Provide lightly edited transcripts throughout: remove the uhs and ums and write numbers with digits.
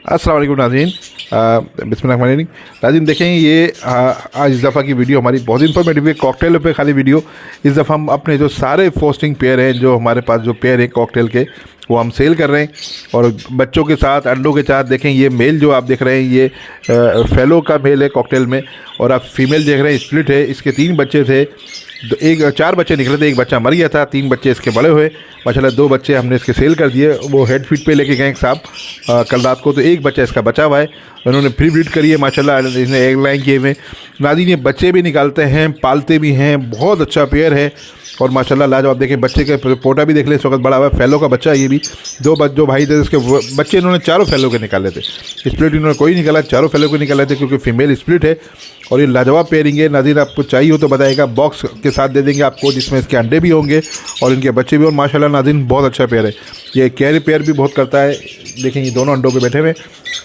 अस्सलाम वालेकुम नाज़रीन, बिस्मिल्लाह। नाज़रीन देखें, ये आज इस दफ़ा की वीडियो हमारी बहुत इन्फॉर्मेटिव है। कॉकटेल पे खाली वीडियो। इस दफ़ा हम अपने जो सारे फोस्टिंग पेयर हैं, जो हमारे पास जो पेयर है कॉकटेल के, वो हम सेल कर रहे हैं। और बच्चों के साथ, अंडों के साथ देखें, ये मेल जो आप देख रहे हैं ये फेलो का मेल है कॉकटेल में, और आप फीमेल देख रहे हैं स्प्लिट है। इसके 3 बच्चे थे, 4 बच्चे निकले थे, 1 बच्चा मर गया था, 3 बच्चे इसके बड़े हुए। माशाल्लाह 2 बच्चे हमने इसके सेल कर दिए। वो हेड फीड पे लेके गए साहब कल रात को, तो 1 बच्चा इसका बचा हुआ है। उन्होंने प्री ब्रीड करी है माशाल्लाह, इसने एग लाइन किए हुए। नाज़रीन ये बच्चे भी निकालते हैं, पालते भी हैं, बहुत अच्छा पेयर है और माशाल्लाह लाजवाब। देखें बच्चे के पोटा भी देख लें, इस वक्त बड़ा हुआ है। फेलो का बच्चा ये भी, 2 भाई थे, उसके बच्चे इन्होंने 4 फेलो के निकाले थे। स्प्लिट इन्होंने कोई निकाला, 4 फेलो के निकाले थे, क्योंकि फीमेल स्प्लिट है। और ये लाजवाब पेयरिंग है। नाज़रीन आपको चाहिए हो तो बताइएगा, बॉक्स के साथ दे देंगे आपको, जिसमें इसके अंडे भी होंगे और इनके बच्चे भी। और माशाल्लाह नाज़रीन बहुत अच्छा पेयर है। ये कैरी पेयर भी बहुत करता है। देखें ये दोनों अंडों पे बैठे हुए,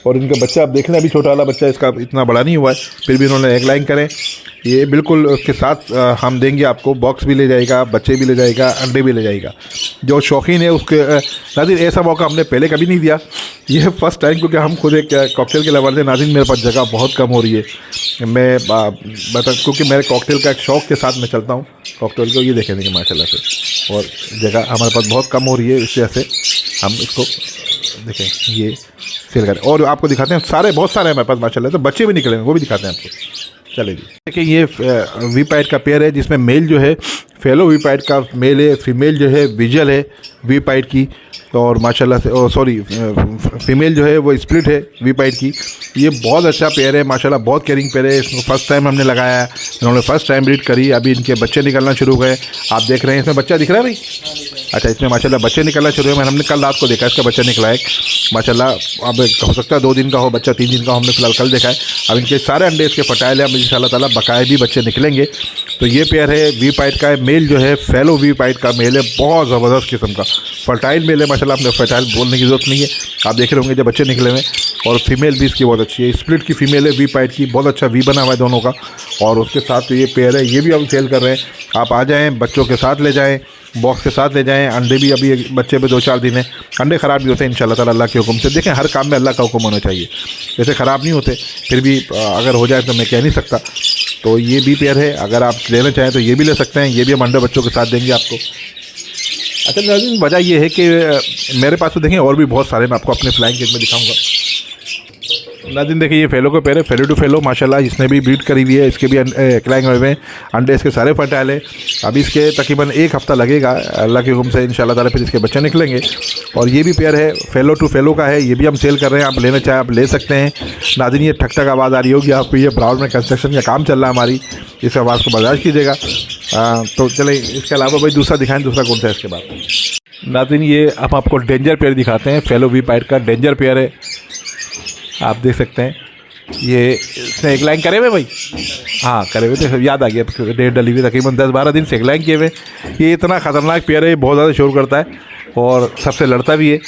और इनका बच्चा आप देख लें, अभी छोटा वाला बच्चा इसका इतना बड़ा नहीं हुआ है, फिर भी इन्होंने एग लाइन करें। ये बिल्कुल उसके साथ हम देंगे आपको, बॉक्स भी ले जाएगा, बच्चे भी ले जाएगा, अंडे भी ले जाएगा। जो शौकीन है उसके नाज़रीन, ऐसा मौका हमने पहले कभी नहीं दिया, ये फर्स्ट टाइम, क्योंकि हम खुद एक कॉकटेल के लवर थे। नाज़रीन मेरे पास जगह बहुत कम हो रही है, मैं क्योंकि मेरे कॉकटेल का एक शौक़ के साथ मैं चलता हूँ कॉकटेल को। ये देखें माशाल्लाह से, और जगह हमारे पास बहुत कम हो रही है, इस वजह से हम इसको देखें ये सेल करें। और आपको दिखाते हैं, बहुत सारे हमारे पास माशाल्लाह, तो बच्चे भी निकले हैं, वो भी दिखाते हैं आपको। चले जी, देखिए ये वी पाइट का पेयर है, जिसमें मेल जो है फेलो वी पाइट का मेल है, फीमेल जो है विजल है वी पाइट की, और माशाल्लाह से सॉरी फीमेल जो है वो स्प्लिट है वी पाइट की। ये बहुत अच्छा पेयर है माशाल्लाह, बहुत केयरिंग पेयर है। इसको फर्स्ट टाइम हमने लगाया है, इन्होंने फर्स्ट टाइम ब्रीड करी, अभी इनके बच्चे निकलना शुरू हो गए। आप देख रहे हैं इसमें बच्चा दिख रहा है भाई, अच्छा इसमें माशाल्लाह बच्चे निकलना शुरू हुए। हमने कल रात को देखा इसका बच्चा निकला है माशाल्लाह। अब हो सकता है 2 दिन का हो बच्चा, 3 दिन का हमने फिलहाल कल देखा है। अब इनके सारे अंडे इसके फर्टाइल है, अब इंशाल्लाह ताला बकाए भी बच्चे निकलेंगे। तो ये पेयर है वी पाइट का है, मेल जो है फेलो वी पाइट का मेल है, बहुत ज़बरदस्त किस्म का फर्टाइल मेल है माशाल्लाह। आपने फर्टाइल बोलने की ज़रूरत नहीं है, आप देख रहे होंगे जब बच्चे निकले हुए। और फीमेल भी इसकी बहुत अच्छी है, स्प्लिट की फीमेल है वी पाइट की, बहुत अच्छा वी बना हुआ है दोनों का। और उसके साथ ये पेयर है, ये भी हम सेल कर रहे हैं। आप आ जाएँ, बच्चों के साथ ले जाएँ, बॉक्स के साथ ले जाएं। अंडे भी अभी बच्चे पे 2-4 दिन है, अंडे ख़राब भी होते हैं इंशाल्लाह ताला अल्लाह के हुक्म से। देखें हर काम में अल्लाह का हुक्म होना चाहिए, जैसे ख़राब नहीं होते, फिर भी अगर हो जाए तो मैं कह नहीं सकता। तो ये भी पेयर है, अगर आप लेना चाहें तो ये भी ले सकते हैं, ये भी हम अंडे बच्चों के साथ देंगे आपको। अच्छा नाज़रीन वजह ये है कि मेरे पास तो देखें और भी बहुत सारे, मैं आपको अपने फ्लाइंग केज में दिखाऊँगा। नाज़रीन देखिए ये फेलो के पेयर है, फेलो टू फेलो माशाल्लाह, इसने भी ब्रीड करी हुई है, इसके भी क्लाइंग हुए हैं, अंडे इसके सारे फर्टाइल है। अभी इसके तकरीबन 1 हफ़्ता लगेगा अल्लाह के हुक्म से, इंशाल्लाह ताला फिर इसके बच्चे निकलेंगे। और ये भी पेयर है, फेलो टू फेलो का है, ये भी हम सेल कर रहे हैं, आप लेना चाहें आप ले सकते हैं। नाज़रीन ये ठक ठक आवाज़ आ रही होगी आपको, ये ब्राउन में कंस्ट्रक्शन का काम चल रहा है हमारी, इस आवाज़ को बर्दाश्त कीजिएगा। तो चले इसके अलावा भाई दूसरा दिखाएँ, दूसरा कौन सा है इसके बाद। नाज़रीन ये हम आपको डेंजर पेयर दिखाते हैं, फेलो वी पाइट का डेंजर पेयर है, आप देख सकते हैं। ये इसने एग लाइन करे हुए भाई, हाँ करे हुए थे, याद आ गया, डेट डली हुई तकरीबन 10-12 दिन से एग लाइन किए हुए। ये इतना ख़तरनाक पेयर है, ये बहुत ज़्यादा शोर करता है और सबसे लड़ता भी है,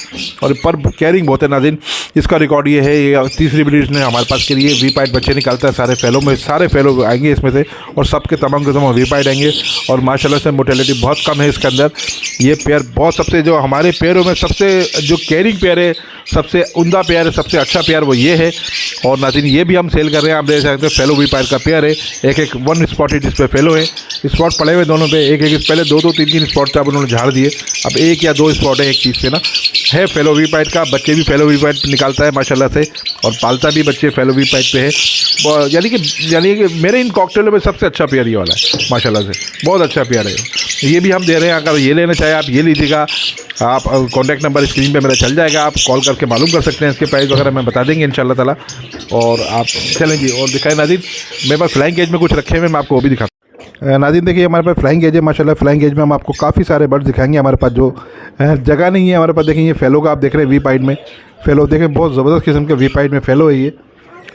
और पर केयरिंग बहुत है नाज़रीन। इसका रिकॉर्ड ये है, ये 3री ब्रीड ने हमारे पास के लिए वी पाइट बच्चे निकालता है सारे फेलो में, सारे फेलो आएंगे इसमें से, और सबके तमाम के तमाम वी पाइट आएंगे। और माशाल्लाह से मोटेलिटी बहुत कम है इसके अंदर। ये पेयर बहुत, सबसे जो हमारे पेयरों में सबसे जो केयरिंग पेयर है, सबसे उम्दा पेयर है, सबसे अच्छा पेयर वो ये है। और नाज़रीन ये भी हम सेल कर रहे हैं, आप देख सकते हैं फेलो वी पाइट का पेयर है। एक 1 स्पॉटेड इस पर फेलो है, स्पॉट पड़े हुए दोनों पे, एक पहले 2-2, 3-3 स्पॉट थे, अब उन्होंने झाड़ दिए, अब 1 या 2 स्पॉट है एक चीज़ पे ना है। फेलो वी पाइट का बच्चे भी फेलो वी पाइट निकालता है माशाल्लाह से, और पालता भी बच्चे फेलो वी पाइट पे है। यानी कि मेरे इन कॉकटेलों में सबसे अच्छा पेयर ये वाला है माशाल्लाह से, बहुत अच्छा पेयर है। ये भी हम दे रहे हैं, अगर ये लेना चाहे आप ये लीजिएगा। आप कॉन्टैक्ट नंबर स्क्रीन पे मेरा चल जाएगा, आप कॉल करके मालूम कर सकते हैं, इसके प्राइस वगैरह मैं बता देंगे इंशाल्लाह ताला। और आप चलें जी, और दिखाएं नाज़रीन मेरे पास फ्लाइंग केज में कुछ रखे हुए, मैं आपको वो भी दिखाता हूं। नाज़रीन देखिए हमारे पास फ्लाइंग केज है माशाल्लाह, फ्लाइंग केज में हम आपको काफ़ी सारे बर्ड्स दिखाएंगे। हमारे पास जो जगह नहीं है हमारे पास, देखें ये फेलो का आप देख रहे हैं वी पाइट में फेलो, देखें बहुत ज़बरदस्त किस्म के वी पाइट में फेलो है ये,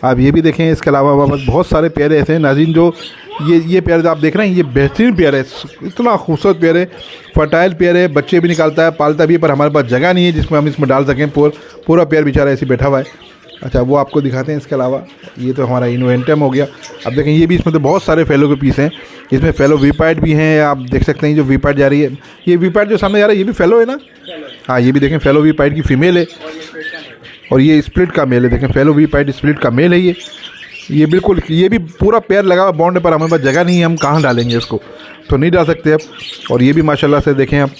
आप ये भी देखें। इसके अलावा हमारे पास बहुत सारे पेयर ऐसे हैं नाज़रीन, जो ये पेयर आप देख रहे हैं, ये बेहतरीन पेयर है, इतना खूबसूरत पेयर है, फर्टाइल पेयर है, बच्चे भी निकालता है, पालता भी, पर हमारे पास जगह नहीं है जिसमें हम इसमें डाल सकें। पूरा पेयर बेचारा ऐसे बैठा हुआ है। अच्छा वो आपको दिखाते हैं। इसके अलावा ये तो हमारा इनोवेंटम हो गया। अब देखें ये भी, इसमें तो बहुत सारे फेलो के पीस हैं, इसमें फेलो वी पाइट भी हैं, आप देख सकते हैं। जो वी पाइट जा रही है, ये वी पाइट जो सामने जा रहा है ये भी फेलो है ना, हाँ ये भी देखें फेलो वी पाइट की फ़ीमेल है। और ये स्प्लिट का मेल है, देखें फेलो वी पाइट स्प्लिट का मेल है ये बिल्कुल, ये भी पूरा पैर लगा हुआ बॉन्ड पर, हमारे पास जगह नहीं है, हम कहाँ डालेंगे इसको, तो नहीं डाल सकते अब। और ये भी माशाल्लाह से देखें आप,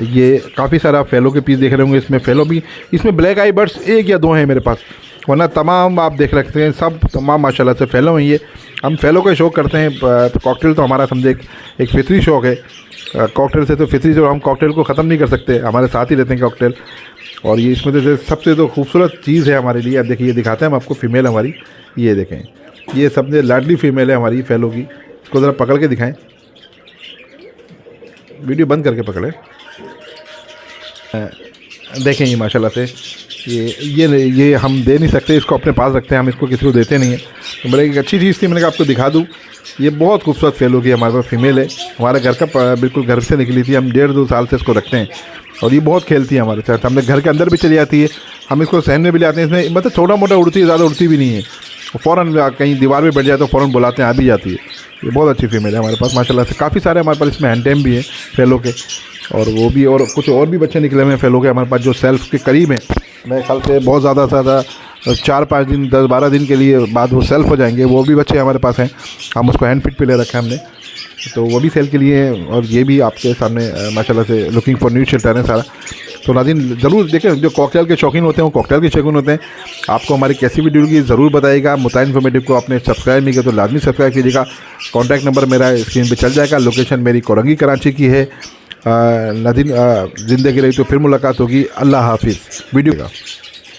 ये काफ़ी सारा फेलो के पीस देख रहे होंगे इसमें। फेलो भी इसमें ब्लैक आई बर्ड्स 1 या 2 हैं मेरे पास, वरना तमाम आप देख रखते हैं सब तमाम माशाल्लाह से फेलो हैं। ये हम फेलो का शौक़ करते हैं, कॉकटेल तो हमारा समझे एक फितरी शौक़ है, कॉकटेल से तो फितरी जो हम कॉकटेल को ख़त्म नहीं कर सकते, हमारे साथ ही रहते हैं कॉकटेल। और ये इसमें तो सबसे तो खूबसूरत चीज़ है हमारे लिए, अब देखिए ये दिखाते हैं हम आपको फीमेल हमारी, ये देखें ये सबसे लाडली फीमेल है हमारी फेलो की। इसको ज़रा पकड़ के दिखाएं, वीडियो बंद करके पकड़े, देखें ये माशाल्लाह से ये हम दे नहीं सकते, इसको अपने पास रखते हैं, हम इसको किसी को देते नहीं हैं। तो मेरे एक अच्छी चीज़ थी, मैंने कहा आपको दिखा दूँ। ये बहुत खूबसूरत फेलो की हमारे पास फीमेल है, हमारे घर का बिल्कुल घर से निकली थी, हम 1.5-2 साल से इसको रखते हैं। और ये बहुत खेलती है हमारे साथ, हमने घर के अंदर भी चली जाती है, हम इसको सहन में भी ले आते हैं। इसमें मतलब छोटा मोटा उड़ती है, ज़्यादा उड़ती भी नहीं है, फ़ौरन कहीं दीवार में बैठ जाए तो फ़ौरन बुलाते हैं, आ भी जाती है। ये बहुत अच्छी फीमेल है हमारे पास माशाल्लाह से। काफ़ी सारे हमारे पास इसमें हैंड भी हैं फेलो के, और वो भी और कुछ और भी बच्चे निकले हुए हैं फेलो के हमारे पास जो सेल्फ के करीब हैं। मेरे ख्याल से बहुत ज़्यादा 4-5 दिन 10-12 दिन के लिए बाद वो सेल्फ हो जाएंगे, वो भी बच्चे हमारे पास हैं, हम उसको हैंड फिट पे ले रखा है हमने, तो वो भी सेल के लिए हैं। और ये भी आपके सामने माशाल्लाह से लुकिंग फॉर न्यू शेल्टर है सारा। तो नाज़रीन ज़रूर देखें, जो कॉकटेल के शौकीन होते हैं वो कॉकटेल के शौकीन होते हैं। आपको हमारी कैसी वीडियो की ज़रूर बताइएगा। मुताइन इन्फॉर्मेटिव को आपने सब्सक्राइब नहीं किया तो लाजमी सब्सक्राइब कीजिएगा। कॉन्टैक्ट नंबर मेरा स्क्रीन पे चल जाएगा। लोकेशन मेरी कोरंगी कराची की है। नाज़रीन ज़िंदगी रही तो फिर मुलाकात होगी। अल्लाह हाफिज़। वीडियो का